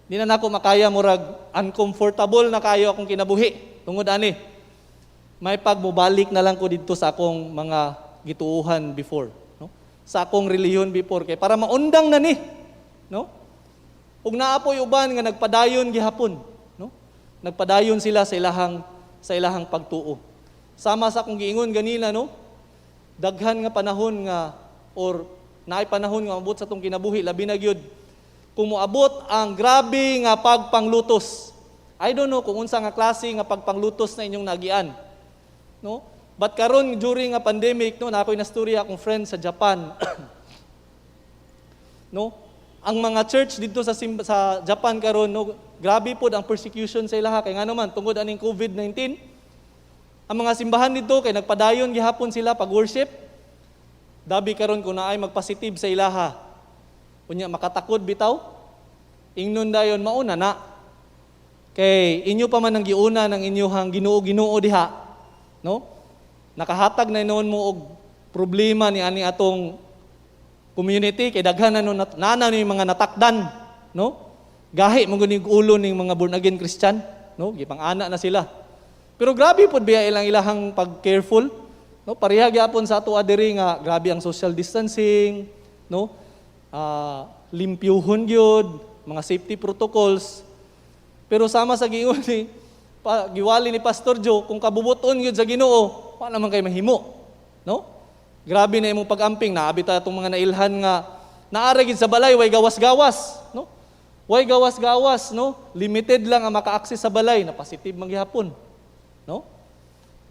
Di na nako makaya murag uncomfortable na kayo akong kinabuhi. Tungod ani, may pagmubalik na lang ko dito sa akong mga gituuhan before, no? Sa akong relihiyon before kay para maundang na ni, no? Ug naapoy uban nga nagpadayon gihapon, no? Nagpadayon sila sa ilahang pagtuo. Sama sa akong giingon ganina, no? Daghan nga panahon nga or naay panahon nga abot sa tong kinabuhi labi na gyud kung moabot ang grabe nga pagpanglutos. I don't know kung unsa nga klase nga pagpanglutos na inyong nagian, no? But karon during nga pandemic, no, na ako'y nastorya akong friend sa Japan. No? Ang mga church dito sa Japan karon, no, grabe pod ang persecution sa ilaha kay ngano man tungod aning COVID-19. Ang mga simbahan dito kay nagpadayon gihapon sila pag worship. Dabi karon kung naay magpositive sa ilaha. Unya makatakod bitaw. Ingnon dayon mauna na. Kay inyo pa man ang giuna ng inyohang Ginoo diha, no? Nakahatag na noon mo og problema ni ani atong community kay daghan na nun nana ni mga natakdan, no? Gahi mo gunig ulo ning mga born again Christian, no? Gipang-ana na sila. Pero grabe pod biya ilahang pag-careful, no? Pareha gyapon sa ato adiri nga grabe ang social distancing, no? Limpyuhon gyud, mga safety protocols. Pero sama sa giingon ni giwali ni Pastor Joe, kung kabubuton gyud sa Ginoo, wa naman kay mahimo, no? Grabe na imong pag-amping, naabi ta itong mga nailhan nga naara gid sa balay way gawas-gawas, no? Way gawas-gawas, no? Limited lang ang maka-access sa balay, na positive man gihapon, no?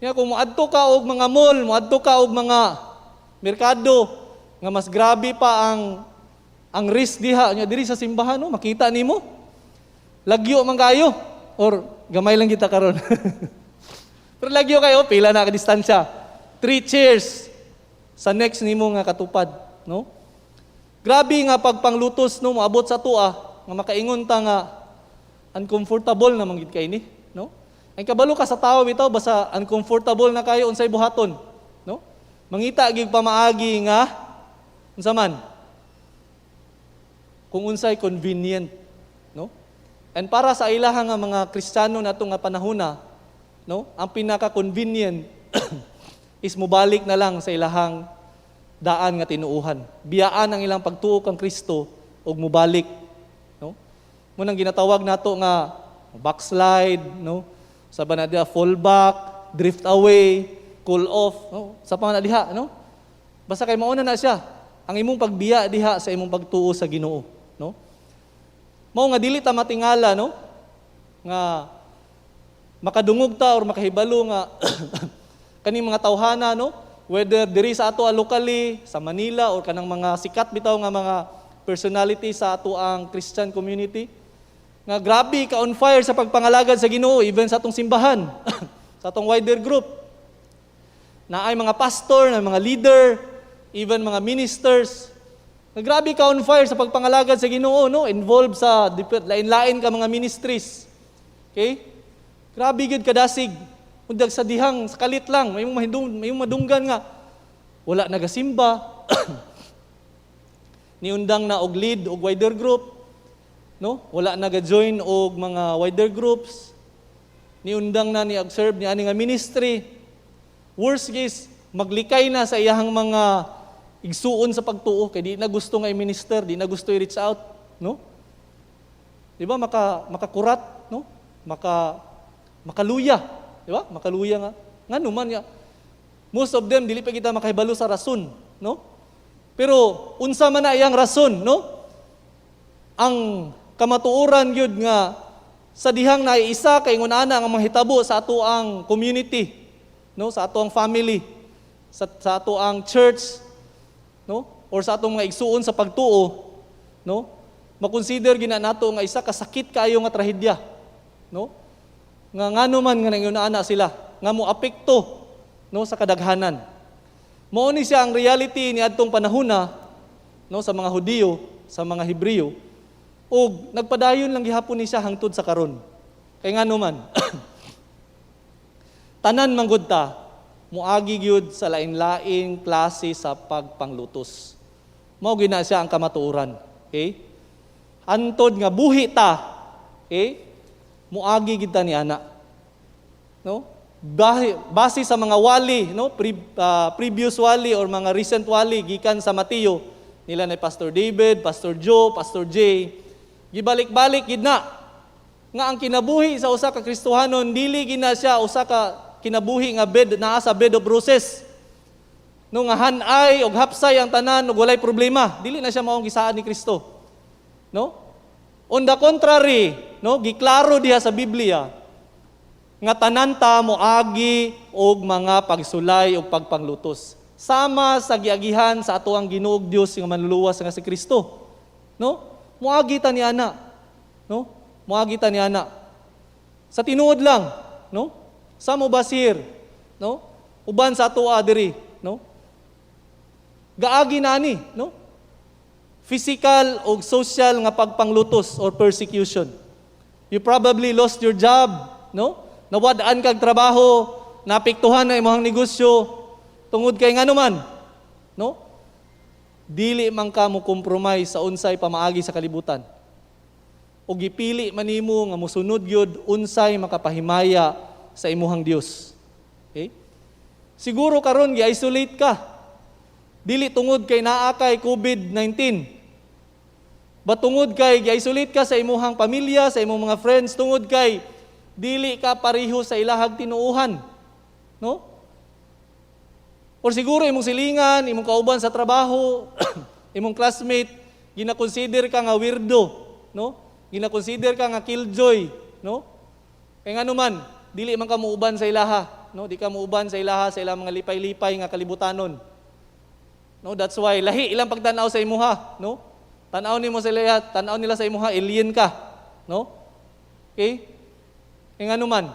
Kaya kung moadto ka og mga mall, moadto ka og mga merkado nga mas grabe pa ang risk diha nya diri sa simbahan, no? Makita nimo lagyo man kayo or gamay lang kita karon. Pero lagyo kayo, pila na ka distansya. 3 chairs sa next nimo nga katupad, no? Grabe nga pagpanglutos, no, moabot sa tua nga makaingon ta nga uncomfortable na manggid kay ni, no? Ay kabalo ka sa tawo bitaw basta uncomfortable na kayo unsay buhaton, no? Mangita gid pamaagi nga unsa man kung unsay convenient, no? And para sa ilaha nga mga Kristiyano nato nga panahona, no? Ang pinaka-convenient is mubalik na lang sa ilahang daan nga tinuuhan. Biyaan ang ilang pagtuo kang Kristo ug mubalik, no? Munang ginatawag nato nga backslide, no? Sa banadya fallback, drift away, cool off, no? Sa panadiha, no? Basta kay mauna na siya ang imong pagbiya diha sa imong pagtuo sa Ginoo, no? Mao nga dili ta matingala, no? Nga makadungog ta or makahibalo nga kaning mga tawhana, no? Whether diri sa ato locally sa Manila or kanang mga sikat bitaw nga mga personality sa ato ang Christian community nga grabe ka on fire sa pagpangalagad sa Ginoo even sa atong simbahan sa atong wider group na ay mga pastor, na mga leader, even mga ministers nga grabe ka on fire sa pagpangalagad sa Ginoo, no? Involved sa lain-lain ka mga ministries. Okay? Grabe gid kadasig. Undag sa dihang, sa kalit lang, may madunggan nga. Wala nagasimba. Niundang na og lead og wider group. No? Wala naga-join og mga wider groups. Niundang na ni observe ni ani nga ministry. Worst case, maglikay na sa iyahang mga igsuon sa pagtuo kay di na gusto nga i-minister, di na gusto i-reach out, no? Di ba makakurat, no? Makaluya. Di ba? Makaluya nga. Nga naman ya. Most of them, dili pa kita makahibalo sa rason. No? Pero, unsa man na iyang rason, no? Ang kamatuoran yun nga, sa dihang naiisa, kay ngunana ang mahitabo sa ato ang community, no? Sa ato ang family, sa ato ang church, no? Or sa atong mga igsuon sa pagtuo, no? Makonsider gina nato nga isa kasakit kaayo nga trahedya, no? Nga ngano man nga nangyuna sila nga mo apekto, no, sa kadaghanan. Mao ni siya ang reality ni adtong panahona, no, sa mga Hudiyo, sa mga Hebreo, ug nagpadayon lang gihapon ni siya hangtod sa karon. Kay ngano man tanan manggod ta moagi gyud sa lain-laing klase sa pagpanglutos. Mao gina siya ang kamatuoran. Okay? Antod nga buhi ta muagi gid ta ni ana. No? Base sa mga wali, no? Previous wali or mga recent wali gikan sa Mateo, nila ni Pastor David, Pastor Joe, Pastor Jay, gibalik-balik gid na nga ang kinabuhi sa usa ka Kristohanon dili gid na siya usa ka kinabuhi nga naa sa bed of roses. No nga hanay og hapsay ang tanan ug walay problema, dili na siya maong gisaan ni Kristo. No? On the contrary, no, giklaro diha sa Biblia nga tanan ta moagi og mga pagsulay og pagpanglutos. Sama sa giagihan sa atoang Ginoong Dios nga manluluwas nga si Kristo. No? Moagi ta ni ana. No? Moagi ta ni ana. Sa tinuod lang, no? Sa mobasir, no? Uban sa atoa diri, no? Gaagi na ni, no? Physical o social nga pagpanglutos or persecution. You probably lost your job, no? Nawadaan kag trabaho, napiktuhan na imong negosyo, tungod kay nganuman, no? Dili man ka mo compromise sa unsay pamaagi sa kalibutan. O gipili man nimo nga mosunod gyud unsay makapahimaya sa imuhang Dios. Okay? Siguro karon gi-isolate ka. Dili tungod kay naa kay COVID-19. Batungod kay gi-isolate ka sa imuhang pamilya, sa imong mga friends, tungod kay dili ka pareho sa ilahag tinuuhan. No? Or siguro imong silingan, imong kauban sa trabaho, imong classmate, gina-consider ka nga weirdo, no? Gina-consider ka nga killjoy, no? Kay nganuman, dili man ka muuban sa ilaha, no? Di ka muuban sa ilaha sa ilang mga lipay-lipay nga kalibutanon. No, that's why lahi ilang pagtanaw sa imuha, no? Tanaw nimo sa ilaha, tanaw nila sa imuha, alien ka, no? Okay? Kay nganuman,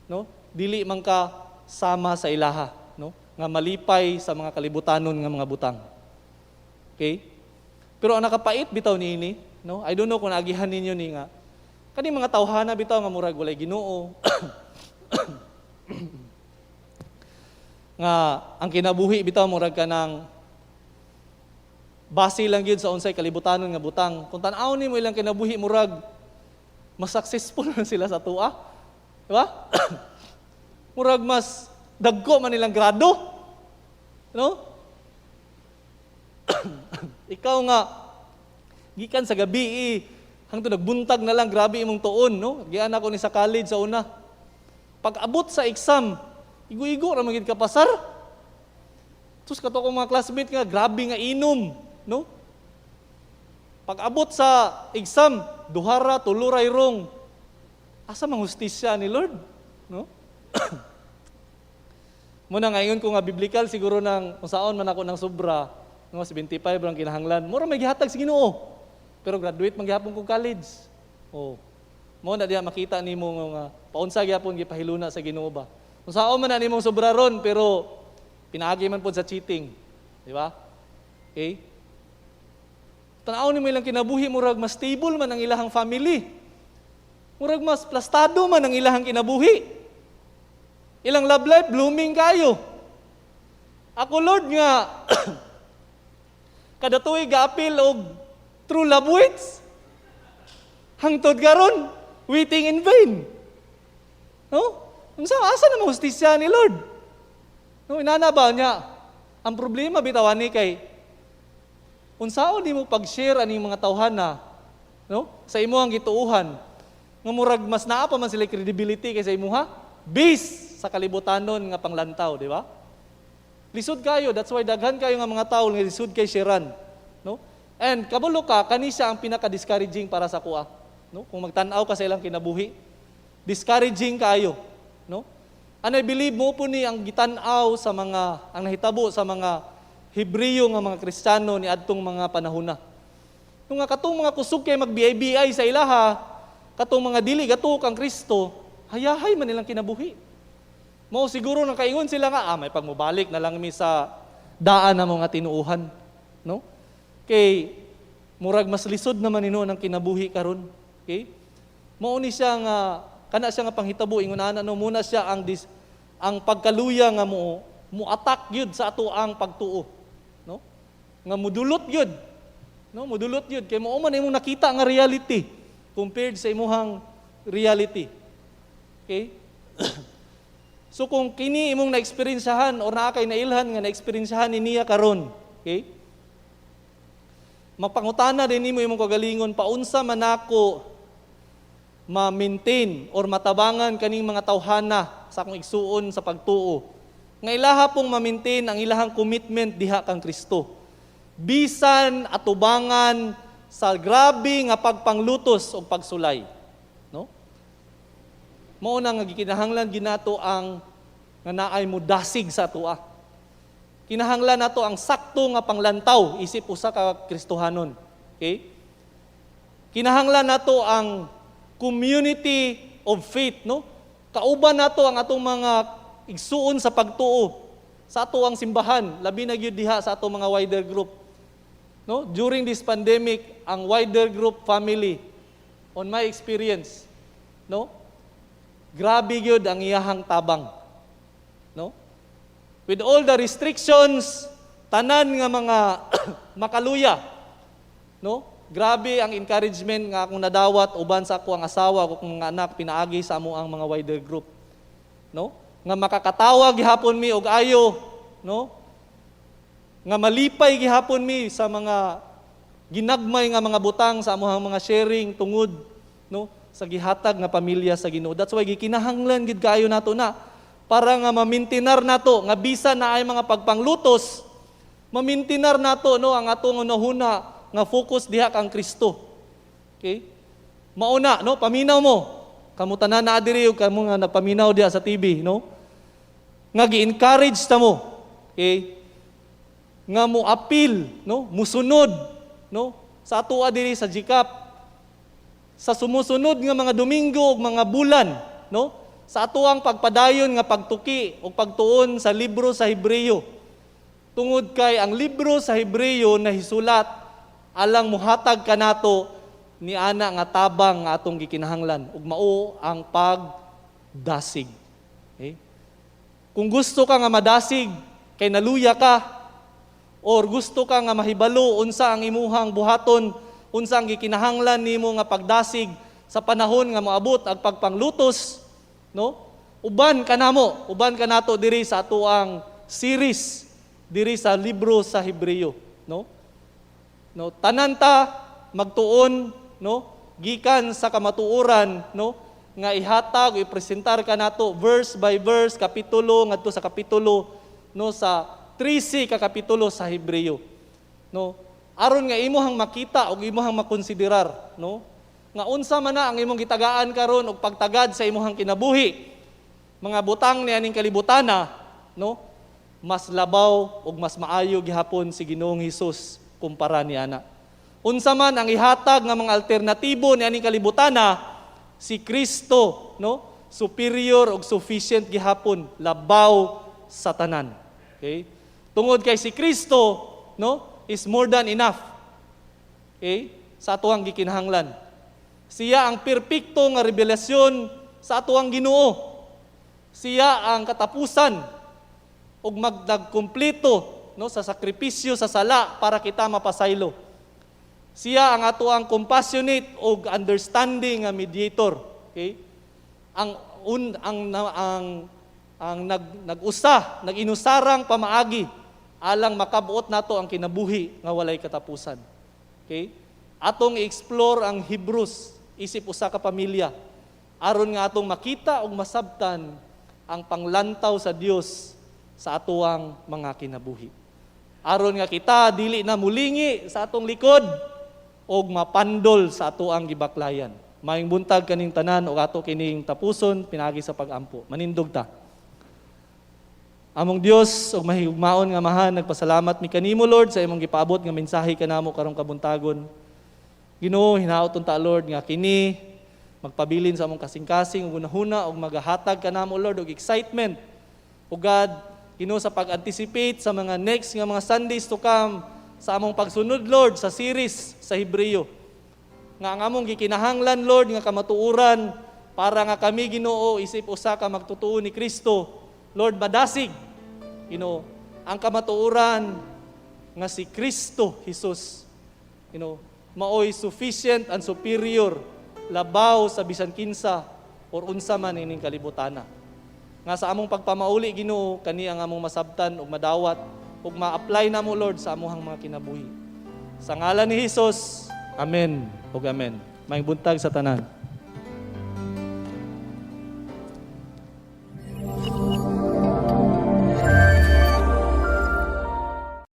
no? Dili man ka sama sa ilaha, no? Nga malipay sa mga kalibutanon nga mga butang. Okay? Pero ang nakapait bitaw niini, no? I don't know kung naagihan ninyo ni nga kani mga tawhana bitaw nga murag walay Ginoo. Nga ang kinabuhi bitaw murag kanang base lang gyud sa unsay kalibutanon nga butang. Kung tan-aw nimo ilang kinabuhi murag mas successful man sila sa tuwa. Di ba? Murag mas dagko man nilang grado. No? Ikaw nga gikan sa gabi hangtod nagbuntag na lang grabe imong tuon, no? Giana ko ni sa college sa una. Pag abot sa exam, igo-igo ra man gid ka pasar. Tus kato ko mga classmate nga grabe nga inom, no? Pag abot sa exam, duhara tuluray rong. Asa mang hustisya ni Lord, no? Muna ngayon ko nga biblical siguro nang kung saon man ako ng sobra, no, 75 lang kinahanglan. Mura may gihatag sa Ginoo. Pero graduate man gihapon kong college. Oh. Mo na diha makita nimo nga paunsa gyapon gipahiluna sa Ginoo ba. Kung saon man na nimong sobra ron pero pinaagi man pud sa cheating. Di ba? Okay? Tanaw nimo ilang kinabuhi murag mas stable man ang ilahang family. Murag mas plastado man ang ilahang kinabuhi. Ilang love life, blooming kayo. Ako, Lord, nga, kada tuig ga-appeal og true love waits. Hangtod karon, waiting in vain. No? Asa na mahustisya ni Lord? No, inana ba niya? Ang problema bitawan ni kay, unsaon di mo pag-share aning mga tawhana, no? Sa imuhang gituuhan, nga murag mas naa pa man sila credibility kaysa imuha, base sa kalibutanon nga panglantaw, di ba? Lisod kayo, that's why daghan kayo nga mga tao nga lisod kay sharan, no? And kabulo ka, kani siya ang pinaka-discouraging para sa kuha, no? Kung magtan-aw ka sa ilang kinabuhi, discouraging kayo, no? And I believe mo po ni ang gitan-aw sa mga ang nahitabo sa mga Hebreyo nga mga Kristiyano ni adtong mga panahon na. Kung nga katong mga kusog kay mag-BI sa ilaha, katong mga dili gatuk ang Kristo, hayahay man nilang kinabuhi. Mao siguro nang kaingon sila nga, may pagmubalik na lang mi sa daan na mga tinuuhan, no? Kay murag mas lisod naman nino ang kinabuhi karon. Okay? Mao ni siya nga kana siya nga panghitabo ingon ana no muna siya ang pagkaluya nga mo attack gyud sa ato ang pagtuo, no? Nga mudulot gyud. No, mudulot gyud kay mao man imong nakita nga reality compared sa imuhang reality. Okay? So kung kini imong na-experiencehan o naa kay nailhan nga na-experiencehan niya karon, okay? Mapangutana din nimo imong kagalingon, paunsa man nako ma-maintain or matabangan kaning mga tawhana sa akong igsuon sa pagtuo. Nga ilaha pong ma-maintain ang ilahang commitment diha kang Kristo. Bisan atubangan sa grabe nga pagpanglutos o pagsulay. No? Mao na nga gikinahanglan ginato ang nga naay mo dasig sa atoa. Kinahanglan nato ang sakto nga panglantaw isip usa ka Kristohanon. Okay? Kinahanglan nato ang community of faith, no? Kauban nato ang atong mga igsuon sa pagtuo sa ato ang simbahan, labi na gyud diha sa ato mga wider group. No? During this pandemic, ang wider group family, on my experience, no? Grabe gyud ang iyahang tabang. No? With all the restrictions, tanan nga mga makaluya, no? Grabe ang encouragement nga akong nadawat uban sa ako ang asawa ko mga anak pinaagi sa amo ang mga wider group. No? Nga makakatawag gihapon mi og ayo, no? Nga malipay gihapon mi sa mga ginagmay nga mga butang sa amohang mga sharing tungod, no, sa gihatag nga pamilya sa Ginoo. That's why gikinahanglan gid kaayo nato na para nga mamintinar nato nga bisan na ay mga pagpanglutos, mamintinar nato no ang atong unahuna nga focus diha kang Kristo. Okay? Mauna, no, paminaw mo. Kamo tanan na diri ug kamo nga napaminaw diha sa TV, no? Nga gi-encourage ta mo. Okay? Nga mo appeal, no, musunod, no, sa atoa diri sa Jikap. Sa sumusunod nga mga Domingo ug mga bulan, no? Sa atoang pagpadayon nga pagtuki o pagtuon sa libro sa Hebreyo. Tungod kay ang libro sa Hebreyo na hisulat alang muhatag kanato ni ana nga tabang nga atong gikinahanglan ug mao ang pagdasig. Okay? Kung gusto ka nga madasig kay naluya ka or gusto ka nga mahibalo unsa ang imuhang buhaton, unsa ang gikinahanglan nimo nga pagdasig sa panahon nga moabot ang pagpanglutos, no? Uban kanato diri sa atoang series diri sa libro sa Hebreyo, no? No, tanan ta magtuon, no, gikan sa kamatuoran, no, nga ihatag o ipresentar kanato verse by verse, kapitulo ngadto sa kapitulo, no, sa 13 ka kapitulo sa Hebreyo, no, aron nga imuhang makita o imuhang makonsiderar, no, nga unsa man na ang imong gitagaan karon og pagtagad sa imuhang kinabuhi, mga butang ni aning kalibutana, no, mas labaw ug mas maayo gihapon si Ginoong Hesus kumpara ni ana. Unsa man ang ihatag nga mga alternatibo ni aning kalibutana, si Kristo, no, superior ug sufficient gihapon, labaw sa tanan. Okay? Tungod kay si Kristo, no, is more than enough. Okay? Sa atuang gikinahanglan. Siya ang perpekto nga revelasyon sa atuang Ginoo. Siya ang katapusan ug magdagkumpleto, no, sa sakripisyo sa sala para kita mapasaylo. Siya ang ato ang compassionate o understanding nga mediator. Okay? Nag-inusarang pamaagi alang makabuot nato ang kinabuhi nga walay katapusan. Okay? Atong i-explore ang Hebrews isip usa ka pamilya aron nga atong makita ug masabtan ang panglantaw sa Dios sa atuang mga kinabuhi. Aron nga kita dili na mulingi sa atong likod og mapandol sa atoang gibaklayan. Maayong buntag kaning tanan og ato kining tapuson pinagi sa pagampo. Manindog ta. Among Dios og mahigugmaon nga mahan, nagpasalamat mi kanimo Lord sa imong gipaabot nga mensahe kanamo karong kabuntagon. Ginoo, hinaoton ta Lord nga kini magpabilin sa among kasing-kasing ug hunahuna og magahatag kanamo Lord og excitement. O God, Ginoo, sa pag-anticipate sa mga next nga mga Sundays to come sa among pagsunod Lord sa series sa Hebreyo. Nga ang among gikinahanglan Lord nga kamatuoran para nga kami Ginoo isip usa ka magtutuo ni Kristo. Lord, madasig Ginoo ang kamatuoran nga si Kristo Jesus. Maoy sufficient and superior labaw sa bisan kinsa or unsa man ining kalibutana. Nga sa among pagpamauli Ginoo kani ang among masabtan ug madawat ug ma-apply na mo Lord sa amuhang mga kinabuhi. Sa ngalan ni Hesus, amen ug amen. Maayong buntag sa tanan.